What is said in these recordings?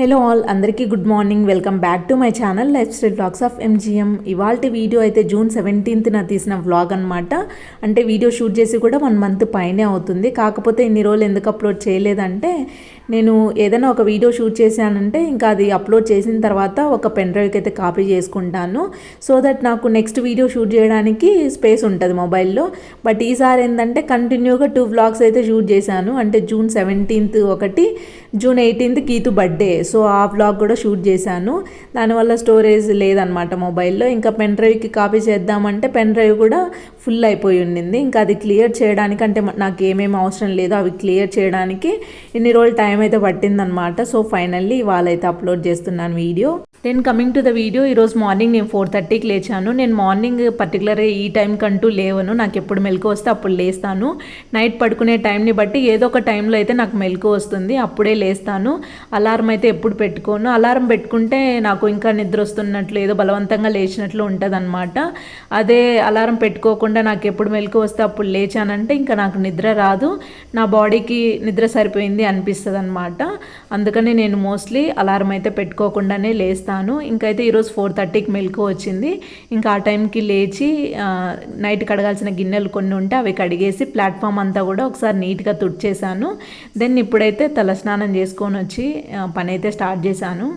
Hello all, అందరికీ good morning. Welcome back to my channel life style vlogs of MGM. ఇవాళ video అయితే June 17న తీసిన vlog అనమాట. అంటే వీడియో షూట్ చేసి కూడా 1 మంత్ పైనే అవుతుంది. కాకపోతే ఇన్ని రోజులు ఎందుకు అప్లోడ్ చేయలేదంటే, నేను ఏదైనా ఒక వీడియో షూట్ చేశానంటే ఇంకా అది అప్లోడ్ చేసిన తర్వాత ఒక పెన్ డ్రైవ్కి అయితే కాపీ చేసుకుంటాను. సో దట్ నాకు నెక్స్ట్ వీడియో షూట్ చేయడానికి స్పేస్ ఉంటుంది మొబైల్లో. బట్ ఈసారి ఏంటంటే కంటిన్యూగా 2 వ్లాగ్స్ అయితే షూట్ చేశాను. అంటే జూన్ 17th ఒకటి, June 18th Geethu birthday. So ఆ వ్లాగ్ కూడా షూట్ చేశాను. దానివల్ల స్టోరేజ్ లేదనమాట మొబైల్లో. ఇంకా పెన్ డ్రైవ్కి కాపీ చేద్దామంటే పెన్ డ్రైవ్ కూడా ఫుల్ అయిపోయి ఉండింది. ఇంకా అది క్లియర్ చేయడానికి, అంటే నాకు ఏమేమి అవసరం లేదో అవి క్లియర్ చేయడానికి ఇన్ని రోజులు టైం అయితే పట్టిందనమాట. సో ఫైనల్లీ ఇవాళ అయితే అప్లోడ్ చేస్తున్నాను video. Then coming to the video, ఈరోజు మార్నింగ్ నేను 4:30కి లేచాను. నేను మార్నింగ్ పర్టికులర్గా ఈ టైంకంటూ లేవను. నాకు ఎప్పుడు మెలకు వస్తే అప్పుడు లేస్తాను. నైట్ పడుకునే టైంని బట్టి ఏదో ఒక టైంలో అయితే నాకు మెలకు వస్తుంది, అప్పుడే లేస్తాను. అలారం అయితే ఎప్పుడు పెట్టుకోను. అలారం పెట్టుకుంటే నాకు ఇంకా నిద్ర వస్తున్నట్లు, ఏదో బలవంతంగా లేచినట్లు ఉంటుంది అనమాట. అదే అలారం పెట్టుకోకుండా నాకు ఎప్పుడు మెలకు వస్తే అప్పుడు లేచానంటే ఇంకా నాకు నిద్ర రాదు, నా బాడీకి నిద్ర సరిపోయింది అనిపిస్తుంది అనమాట. అందుకని నేను మోస్ట్లీ అలారం అయితే పెట్టుకోకుండానే లేస్తాను. ఇంకైతే ఈరోజు 4:30కి మెలకు వచ్చింది. ఇంకా ఆ టైంకి లేచి నైట్ కడగాల్సిన గిన్నెలు కొన్ని ఉంటే అవి కడిగేసి ప్లాట్ఫామ్ అంతా కూడా ఒకసారి నీట్గా తుడిచేశాను. దెన్ ఇప్పుడైతే తలస్నానం చేసుకొని వచ్చి పని అయితే స్టార్ట్ చేశాను.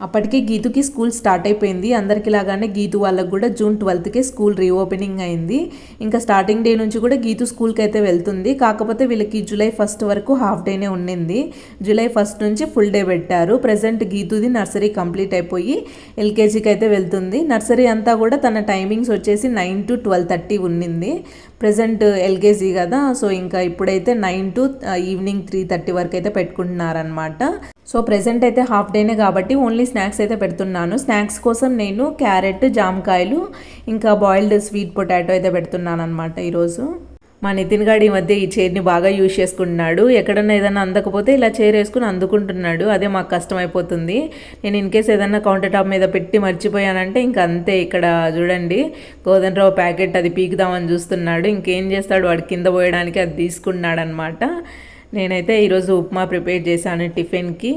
అప్పటికే గీతుకి స్కూల్ స్టార్ట్ అయిపోయింది. అందరికి లాగానే గీతు వాళ్ళకు కూడా జూన్ 12కే స్కూల్ రీఓపెనింగ్ అయింది. ఇంకా స్టార్టింగ్ డే నుంచి కూడా గీతు స్కూల్కి అయితే వెళ్తుంది. కాకపోతే వీళ్ళకి జూలై 1st వరకు హాఫ్ డేనే ఉండింది. జూలై 1st నుంచి ఫుల్ డే పెట్టారు. ప్రజెంట్ గీతుది నర్సరీ కంప్లీట్ అయిపోయి ఎల్కేజీకి అయితే వెళ్తుంది. నర్సరీ అంతా కూడా తన టైమింగ్స్ వచ్చేసి 9 to 12:30 ఉండింది. ప్రజెంట్ ఎల్కేజీ కదా, సో ఇంకా ఇప్పుడైతే 9 to ఈవినింగ్ 3:30 వరకు అయితే పెట్టుకుంటున్నారనమాట. సో ప్రెజెంట్ అయితే హాఫ్ డేనే కాబట్టి ఓన్లీ స్నాక్స్ అయితే పెడుతున్నాను. స్నాక్స్ కోసం నేను క్యారెట్, జామకాయలు, ఇంకా బాయిల్డ్ స్వీట్ పొటాటో అయితే పెడుతున్నాను అనమాట ఈరోజు. మా నితిన్ గారు ఈ మధ్య ఈ చైర్ని బాగా యూజ్ చేసుకుంటున్నాడు. ఎక్కడన్నా ఏదైనా అందకపోతే ఇలా చైర్ వేసుకుని అందుకుంటున్నాడు. అదే మాకు కష్టమైపోతుంది. నేను ఇన్కేస్ ఏదన్నా కౌంటర్ టాప్ మీద పెట్టి మర్చిపోయానంటే ఇంకా అంతే. ఇక్కడ చూడండి, గోధుమరవ్వ ప్యాకెట్ అది పీకుదామని చూస్తున్నాడు. ఇంకేం చేస్తాడు, వాడు కింద పోయడానికి అది తీసుకున్నాడు అనమాట. నేనైతే ఈరోజు ఉప్మా ప్రిపేర్ చేశాను టిఫిన్కి.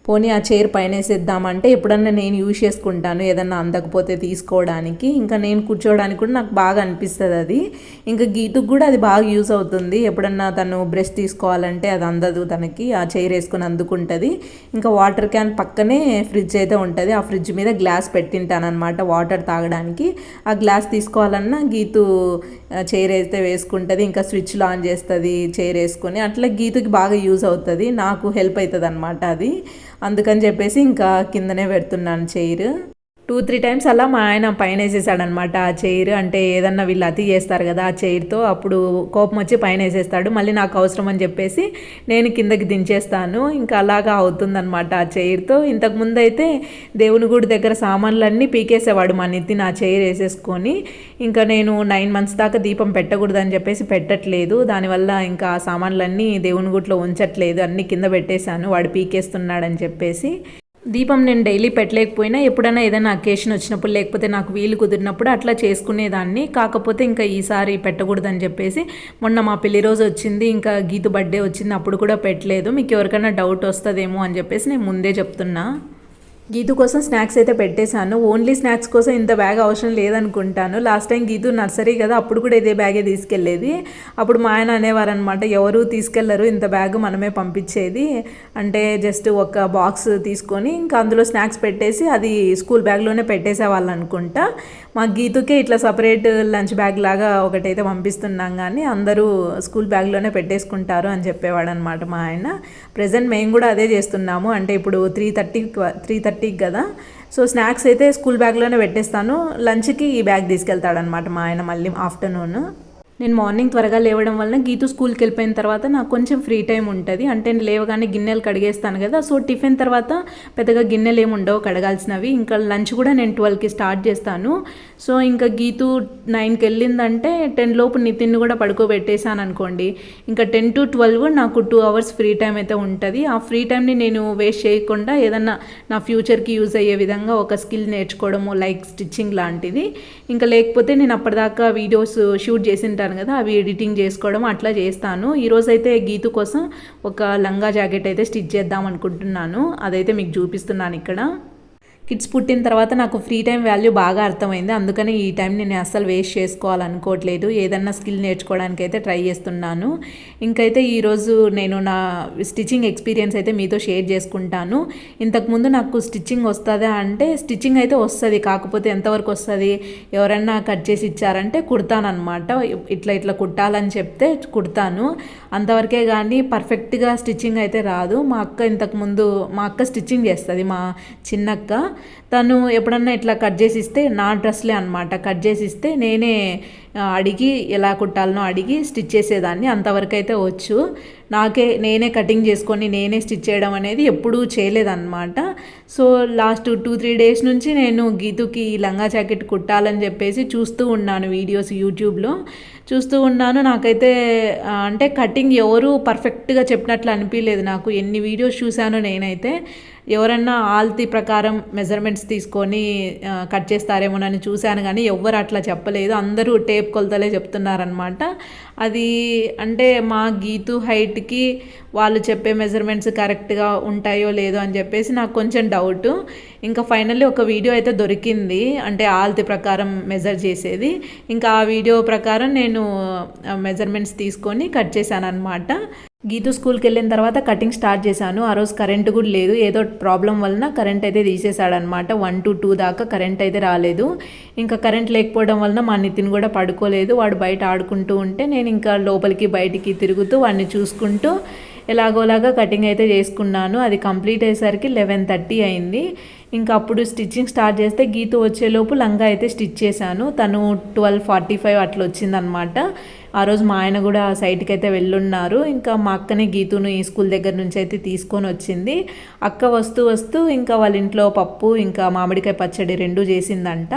పోనీ ఆ చైర్ పైన వేసేద్దామంటే ఎప్పుడన్నా నేను యూజ్ చేసుకుంటాను ఏదన్నా అందకపోతే తీసుకోవడానికి. ఇంకా నేను కూర్చోవడానికి కూడా నాకు బాగా అనిపిస్తుంది అది. ఇంకా గీతుకు కూడా అది బాగా యూజ్ అవుతుంది. ఎప్పుడన్నా తను బ్రష్ తీసుకోవాలంటే అది అందదు తనకి, ఆ చైర్ వేసుకొని అందుకుంటుంది. ఇంకా వాటర్ క్యాన్ పక్కనే ఫ్రిడ్జ్ అయితే ఉంటుంది. ఆ ఫ్రిడ్జ్ మీద గ్లాస్ పెట్టింటానమాట వాటర్ తాగడానికి. ఆ గ్లాస్ తీసుకోవాలన్నా గీతు చైర్ అయితే వేసుకుంటుంది. ఇంకా స్విచ్లు ఆన్ చేస్తుంది చైర్ వేసుకొని. అట్లా గీతుకి బాగా యూజ్ అవుతుంది, నాకు హెల్ప్ అవుతుంది అనమాట అది. అందుకని చెప్పేసి ఇంకా కిందనే పెడుతున్నాను చైర్. 2-3 టైమ్స్ అలా మా ఆయన పైన వేసేసాడనమాట ఆ చైర్. అంటే ఏదన్నా వీళ్ళు అతి చేస్తారు కదా ఆ చైర్తో, అప్పుడు కోపం వచ్చి పైన వేసేస్తాడు. మళ్ళీ నాకు అవసరం అని చెప్పేసి నేను కిందకి దించేస్తాను. ఇంకా అలాగా అవుతుందన్నమాట ఆ చైర్తో. ఇంతకుముందు అయితే దేవుని గుడి దగ్గర సామాన్లన్నీ పీకేసేవాడు మా నితిన్ ఆ చైర్ వేసేసుకొని. ఇంకా నేను 9 months దాకా దీపం పెట్టకూడదని చెప్పేసి పెట్టట్లేదు. దానివల్ల ఇంకా ఆ సామాన్లన్నీ దేవుని గుడిలో ఉంచట్లేదు, అన్నీ కింద పెట్టేశాను వాడు పీకేస్తున్నాడని చెప్పేసి. దీపం నేను డైలీ పెట్టలేకపోయినా ఎప్పుడైనా ఏదైనా అకేషన్ వచ్చినప్పుడు, లేకపోతే నాకు వీలు కుదిరినప్పుడు అట్లా చేసుకునేదాన్ని. కాకపోతే ఇంకా ఈసారి పెట్టకూడదని చెప్పేసి మొన్న మా పెళ్లి రోజు వచ్చింది, ఇంకా గీతు బర్త్డే వచ్చింది, అప్పుడు కూడా పెట్టలేదు. మీకు ఎవరికైనా డౌట్ వస్తుందేమో అని చెప్పేసి నేను ముందే చెప్తున్నా. గీతు కోసం స్నాక్స్ అయితే పెట్టేశాను. ఓన్లీ స్నాక్స్ కోసం ఇంత బ్యాగ్ అవసరం లేదనుకుంటాను. లాస్ట్ టైం గీతు నర్సరీ కదా, అప్పుడు కూడా ఇదే బ్యాగే తీసుకెళ్ళేది. అప్పుడు మా ఆయన అనేవారనమాట, ఎవరు తీసుకెళ్లరు ఇంత బ్యాగ్ మనమే పంపించేది అంటే, జస్ట్ ఒక బాక్స్ తీసుకొని ఇంకా అందులో స్నాక్స్ పెట్టేసి అది స్కూల్ బ్యాగ్లోనే పెట్టేసేవాళ్ళు అనుకుంటా. మా గీతుకే ఇట్లా సపరేట్ లంచ్ బ్యాగ్ లాగా ఒకటైతే పంపిస్తున్నాం, కానీ అందరూ స్కూల్ బ్యాగ్లోనే పెట్టేసుకుంటారు అని చెప్పేవాడు అనమాట మా ఆయన. ప్రజెంట్ మేము కూడా అదే చేస్తున్నాము. అంటే ఇప్పుడు 3:30 కదా, సో స్నాక్స్ అయితే స్కూల్ బ్యాగ్లోనే పెట్టేస్తాను. లంచ్కి ఈ బ్యాగ్ తీసుకెళ్తాడనమాట మా ఆయన మళ్ళీ ఆఫ్టర్నూన్. నేను మార్నింగ్ త్వరగా లేవడం వలన గీతు స్కూల్కి వెళ్ళిపోయిన తర్వాత నాకు కొంచెం ఫ్రీ టైం ఉంటుంది. అంటే లేవగానే గిన్నెలు కడిగేస్తాను కదా, సో టిఫిన్ తర్వాత పెద్దగా గిన్నెలు ఏమి ఉండవు కడగాల్సినవి. ఇంకా లంచ్ కూడా నేను 12కి స్టార్ట్ చేస్తాను. సో ఇంకా గీతు 9కి వెళ్ళిందంటే 10 లోపు నితిన్ కూడా పడుకోబెట్టేశాను అనుకోండి, ఇంకా 10 to 12 నాకు 2 hours ఫ్రీ టైం అయితే ఉంటుంది. ఆ ఫ్రీ టైంని నేను వేస్ట్ చేయకుండా ఏదన్నా నా ఫ్యూచర్కి యూజ్ అయ్యే విధంగా ఒక స్కిల్ నేర్చుకోవడము, లైక్ స్టిచ్చింగ్ లాంటిది. ఇంకా లేకపోతే నేను అప్పటిదాకా వీడియోస్ షూట్ చేసింటాను పెట్టాను కదా, అవి ఎడిటింగ్ చేసుకోవడం అట్లా చేస్తాను. ఈరోజైతే గీతు కోసం ఒక లంగా జాకెట్ అయితే స్టిచ్ చేద్దాం అనుకుంటున్నాను. అదైతే మీకు చూపిస్తున్నాను ఇక్కడ. కిడ్స్ పుట్టిన తర్వాత నాకు ఫ్రీ టైం వాల్యూ బాగా అర్థమైంది. అందుకని ఈ టైం నేను అస్సలు వేస్ట్ చేసుకోవాలనుకోవట్లేదు. ఏదన్నా స్కిల్ నేర్చుకోవడానికి అయితే ట్రై చేస్తున్నాను. ఇంకైతే ఈరోజు నేను నా స్టిచ్చింగ్ ఎక్స్పీరియన్స్ అయితే మీతో షేర్ చేసుకుంటాను. ఇంతకుముందు నాకు స్టిచ్చింగ్ వస్తుందా అంటే స్టిచ్చింగ్ అయితే వస్తుంది, కాకపోతే ఎంతవరకు వస్తుంది, ఎవరన్నా కట్ చేసి ఇచ్చారంటే కుడతానమాట. ఇట్లా కుట్టాలని చెప్తే కుడతాను, అంతవరకే కానీ పర్ఫెక్ట్గా స్టిచ్చింగ్ అయితే రాదు. మా అక్క స్టిచ్చింగ్ చేస్తుంది, మా చిన్నక్క. తను ఎప్పుడన్నా ఇట్లా కట్ చేసి ఇస్తే, నా డ్రెస్లే అనమాట, కట్ చేసి ఇస్తే నేనే అడిగి ఎలా కుట్టాలనో అడిగి స్టిచ్ చేసేదాన్ని. అంతవరకు అయితే వచ్చు. నేనే కటింగ్ చేసుకొని నేనే స్టిచ్ చేయడం అనేది ఎప్పుడూ చేయలేదన్నమాట. సో లాస్ట్ 2-3 డేస్ నుంచి నేను గీతుకి లంగా జాకెట్ కుట్టాలని చెప్పేసి చూస్తూ ఉన్నాను వీడియోస్, యూట్యూబ్లో చూస్తూ ఉన్నాను. నాకైతే అంటే కటింగ్ ఎవరు పర్ఫెక్ట్గా చెప్పినట్లు అనిపించలేదు నాకు. ఎన్ని వీడియోస్ చూశానో నేనైతే, ఎవరన్నా ఆల్తి ప్రకారం మెజర్మెంట్స్ తీసుకొని కట్ చేస్తారేమోనని చూశాను, కానీ ఎవ్వరు అట్లా చెప్పలేదు. అందరూ టేప్ కొలతలే చెప్తున్నారనమాట. అది అంటే మా గీతు హైట్కి వాళ్ళు చెప్పే మెజర్మెంట్స్ కరెక్ట్గా ఉంటాయో లేదో అని చెప్పేసి నాకు కొంచెం డౌట్. ఇంకా ఫైనల్లీ ఒక వీడియో అయితే దొరికింది, అంటే ఆల్తి ప్రకారం మెజర్ చేసేది. ఇంకా ఆ వీడియో ప్రకారం నేను మెజర్మెంట్స్ తీసుకొని కట్ చేశాను అనమాట. గీతు స్కూల్కి వెళ్ళిన తర్వాత కటింగ్ స్టార్ట్ చేశాను. ఆ రోజు కరెంట్ కూడా లేదు, ఏదో ప్రాబ్లం వలన కరెంట్ అయితే తీసేశాడనమాట. 1 to 2 దాకా కరెంట్ అయితే రాలేదు. ఇంకా కరెంట్ లేకపోవడం వలన మా నితిన్ కూడా పడుకోలేదు. వాడు బయట ఆడుకుంటూ ఉంటే నేను ఇంకా లోపలికి బయటికి తిరుగుతూ వాడిని చూసుకుంటూ ఎలాగోలాగా కటింగ్ అయితే చేసుకున్నాను. అది కంప్లీట్ అయ్యేసరికి 11:30 అయింది. ఇంకా అప్పుడు స్టిచ్చింగ్ స్టార్ట్ చేస్తే గీతు వచ్చేలోపు లంగా అయితే స్టిచ్ చేశాను. తను 12:45 అట్లా వచ్చిందనమాట. ఆ రోజు మా ఆయన కూడా సైట్కి అయితే వెళ్ళున్నారు. ఇంకా మా అక్కనే గీతును ఈ స్కూల్ దగ్గర నుంచి అయితే తీసుకొని వచ్చింది. అక్క వస్తూ ఇంకా వాళ్ళ ఇంట్లో పప్పు ఇంకా మామిడికాయ పచ్చడి 2 చేసిందంట.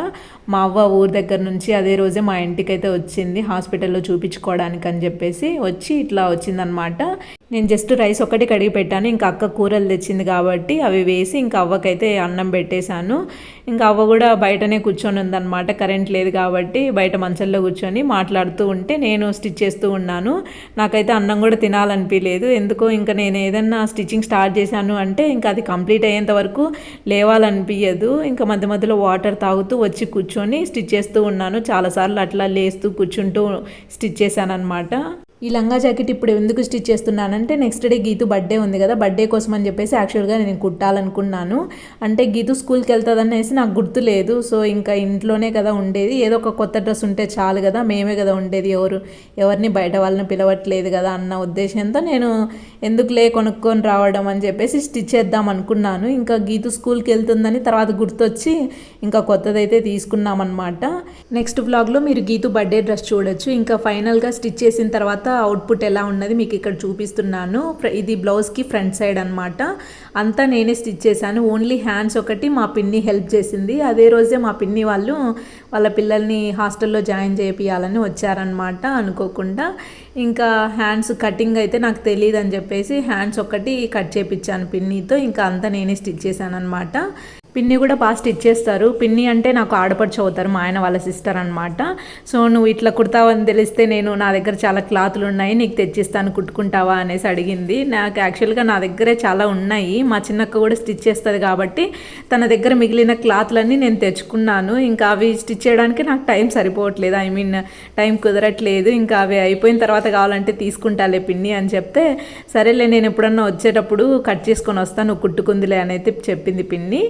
మా అవ్వ ఊరి దగ్గర నుంచి అదే రోజే మా ఇంటికి అయితే వచ్చింది, హాస్పిటల్లో చూపించుకోవడానికి అని చెప్పేసి వచ్చి ఇట్లా వచ్చిందనమాట. నేను జస్ట్ రైస్ ఒకటి కడిగి పెట్టాను. ఇంకా అక్క కూరలు తెచ్చింది కాబట్టి అవి వేసి ఇంకా అవ్వకైతే అన్నం పెట్టేశాను. ఇంకా అవ్వ కూడా బయటనే కూర్చొని ఉందన్నమాట, కరెంట్ లేదు కాబట్టి బయట మంచంలో కూర్చొని మాట్లాడుతూ ఉంటే నేను స్టిచ్ చేస్తూ ఉన్నాను. నాకైతే అన్నం కూడా తినాలనిపించలేదు ఎందుకో. ఇంకా నేను ఏదన్నా స్టిచ్చింగ్ స్టార్ట్ చేశాను అంటే ఇంకా అది కంప్లీట్ అయ్యేంత వరకు లేవాలనిపించదు. ఇంకా మధ్య మధ్యలో వాటర్ తాగుతూ వచ్చి కూర్చొని స్టిచ్ చేస్తూ ఉన్నాను. చాలాసార్లు అట్లా లేస్తూ కూర్చుంటూ స్టిచ్ చేశాను అనమాట. ఈ లంగా జాకెట్ ఇప్పుడు ఎందుకు స్టిచ్ చేస్తున్నానంటే నెక్స్ట్ డే గీతు బర్త్డే ఉంది కదా, బర్త్డే కోసం అని చెప్పేసి యాక్చువల్గా నేను కుట్టాలనుకున్నాను. అంటే గీతు స్కూల్కి వెళ్తుందనేసి నాకు గుర్తు లేదు. సో ఇంకా ఇంట్లోనే కదా ఉండేది, ఏదో ఒక కొత్త డ్రెస్ ఉంటే చాలు కదా, మేమే కదా ఉండేది, ఎవరిని బయట వాళ్ళని పిలవట్లేదు కదా అన్న ఉద్దేశంతో నేను ఎందుకులే కొనుక్కొని రావడం అని చెప్పేసి స్టిచ్ చేద్దాం అనుకున్నాను. ఇంకా గీతు స్కూల్కి వెళ్తుందని తర్వాత గుర్తొచ్చి ఇంకా కొత్తదైతే తీసుకున్నామన్నమాట. నెక్స్ట్ వ్లాగ్లో మీరు గీతు బర్త్డే డ్రెస్ చూడొచ్చు. ఇంకా ఫైనల్గా స్టిచ్ చేసిన తర్వాత అవుట్పుట్ ఎలా ఉన్నది మీకు ఇక్కడ చూపిస్తున్నాను. ఇది బ్లౌజ్కి ఫ్రంట్ సైడ్ అనమాట. అంతా నేనే స్టిచ్ చేశాను. ఓన్లీ హ్యాండ్స్ ఒకటి మా పిన్ని హెల్ప్ చేసింది. అదే రోజే మా పిన్ని వాళ్ళు వాళ్ళ పిల్లల్ని హాస్టల్లో జాయిన్ చేయించాలని వచ్చారనమాట అనుకోకుండా. ఇంకా హ్యాండ్స్ కటింగ్ అయితే నాకు తెలియదు అని చెప్పేసి హ్యాండ్స్ ఒకటి కట్ చేయించాను పిన్నితో. ఇంకా అంతా నేనే స్టిచ్ చేశాను అనమాట. పిన్ని కూడా బాగా స్టిచ్ చేస్తారు. పిన్ని అంటే నాకు ఆడపడుచు అవుతారు, మా ఆయన వాళ్ళ సిస్టర్ అనమాట. సో నువ్వు ఇట్లా కుడతావని తెలిస్తే నా దగ్గర చాలా క్లాతులు ఉన్నాయి, నీకు తెచ్చిస్తాను కుట్టుకుంటావా అనేసి అడిగింది. నాకు యాక్చువల్గా నా దగ్గరే చాలా ఉన్నాయి, మా చిన్నక్క కూడా స్టిచ్ చేస్తుంది కాబట్టి తన దగ్గర మిగిలిన క్లాతులన్నీ నేను తెచ్చుకున్నాను. ఇంకా అవి స్టిచ్ చేయడానికి నాకు టైం సరిపోవట్లేదు, టైం కుదరట్లేదు. ఇంకా అవి అయిపోయిన తర్వాత కావాలంటే తీసుకుంటాలే పిన్ని అని చెప్తే, సరేలే నేను ఎప్పుడన్నా వచ్చేటప్పుడు కట్ చేసుకొని వస్తాను, నువ్వు కుట్టుకుందిలే అని అయితే చెప్పింది పిన్ని.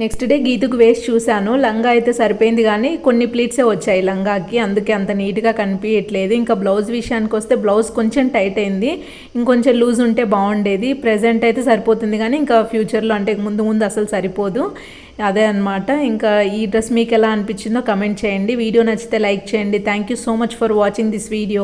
నెక్స్ట్ డే గీతుకు వేసి చూశాను. లంగా అయితే సరిపోయింది కానీ కొన్ని ప్లీట్సే వచ్చాయి లంగాకి, అందుకే అంత నీట్గా కనిపించట్లేదు. ఇంకా బ్లౌజ్ విషయానికి వస్తే బ్లౌజ్ కొంచెం టైట్ అయింది, ఇంకొంచెం లూజ్ ఉంటే బాగుండేది. ప్రెజెంట్ అయితే సరిపోతుంది కానీ ఇంకా ఫ్యూచర్లో అంటే ముందు అసలు సరిపోదు. అదే అనమాట. ఇంకా ఈ డ్రెస్ మీకు ఎలా అనిపించిందో కమెంట్ చేయండి. వీడియో నచ్చితే లైక్ చేయండి. Thank you so much for watching this video.